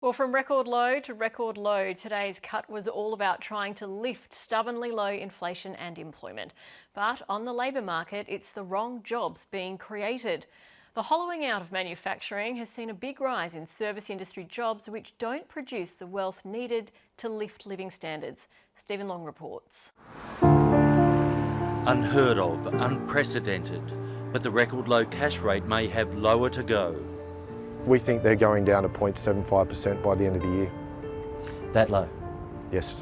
Well, from record low to record low, today's cut was all about trying to lift stubbornly low inflation and employment. But on the labour market, it's the wrong jobs being created. The hollowing out of manufacturing has seen a big rise in service industry jobs which don't produce the wealth needed to lift living standards. Stephen Long reports. Unheard of, unprecedented, but the record low cash rate may have lower to go. We think they're going down to 0.75% by the end of the year. That low? Yes.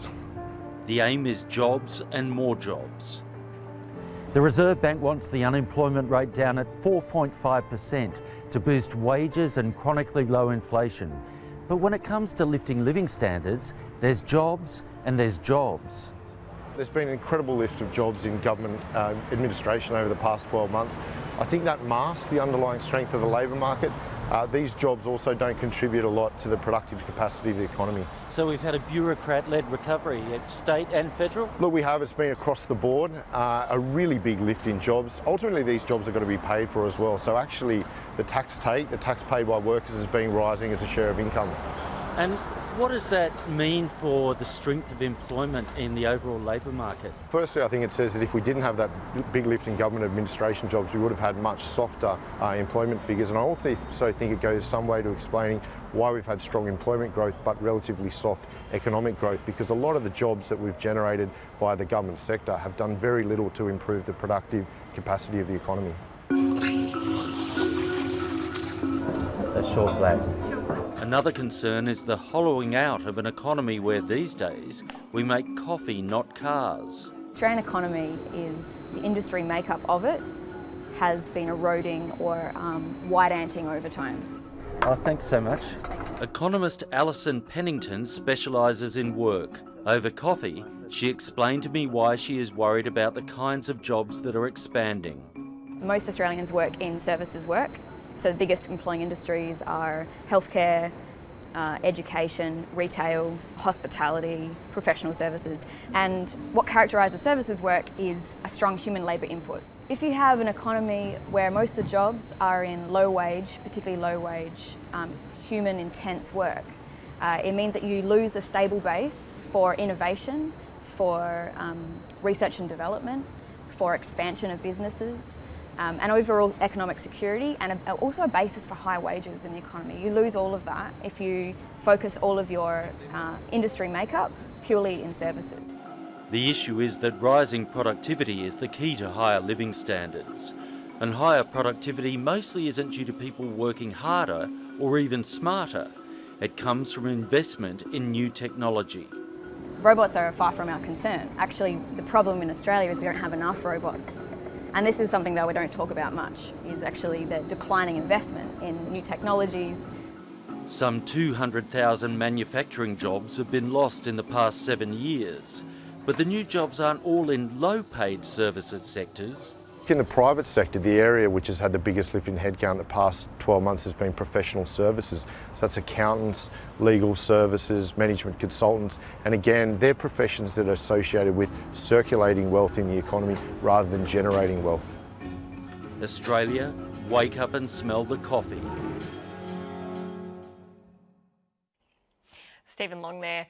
The aim is jobs and more jobs. The Reserve Bank wants the unemployment rate down at 4.5% to boost wages and chronically low inflation. But when it comes to lifting living standards, there's jobs and there's jobs. There's been an incredible lift of jobs in government administration over the past 12 months. I think that masks the underlying strength of the labour market. These jobs also don't contribute a lot to the productive capacity of the economy. So we've had a bureaucrat-led recovery at state and federal? Look, we have. It's been across the board, a really big lift in jobs. Ultimately, these jobs are going to be paid for as well. So actually, the tax paid by workers is rising as a share of income. And what does that mean for the strength of employment in the overall labour market? Firstly, I think it says that if we didn't have that big lift in government administration jobs, we would have had much softer employment figures. And I also think it goes some way to explaining why we've had strong employment growth but relatively soft economic growth, because a lot of the jobs that we've generated via the government sector have done very little to improve the productive capacity of the economy. That's short black. Another concern is the hollowing out of an economy where these days we make coffee, not cars. The Australian economy is, the industry makeup of it has been eroding or wide-anting over time. Oh, thanks so much. Economist Alison Pennington specialises in work. Over coffee, she explained to me why she is worried about the kinds of jobs that are expanding. Most Australians work in services work. So the biggest employing industries are healthcare, education, retail, hospitality, professional services. And what characterises services work is a strong human labour input. If you have an economy where most of the jobs are in low wage, particularly low wage, human intense work, it means that you lose the stable base for innovation, for research and development, for expansion of businesses, and overall economic security, and also a basis for high wages in the economy. You lose all of that if you focus all of your industry makeup purely in services. The issue is that rising productivity is the key to higher living standards. And higher productivity mostly isn't due to people working harder or even smarter. It comes from investment in new technology. Robots are far from our concern. Actually, the problem in Australia is we don't have enough robots. And this is something that we don't talk about much, is actually the declining investment in new technologies. Some 200,000 manufacturing jobs have been lost in the past 7 years. But the new jobs aren't all in low-paid services sectors. In the private sector, the area which has had the biggest lift in headcount the past 12 months has been professional services. So that's accountants, legal services, management consultants, and again, they're professions that are associated with circulating wealth in the economy rather than generating wealth. Australia, wake up and smell the coffee. Stephen Long there.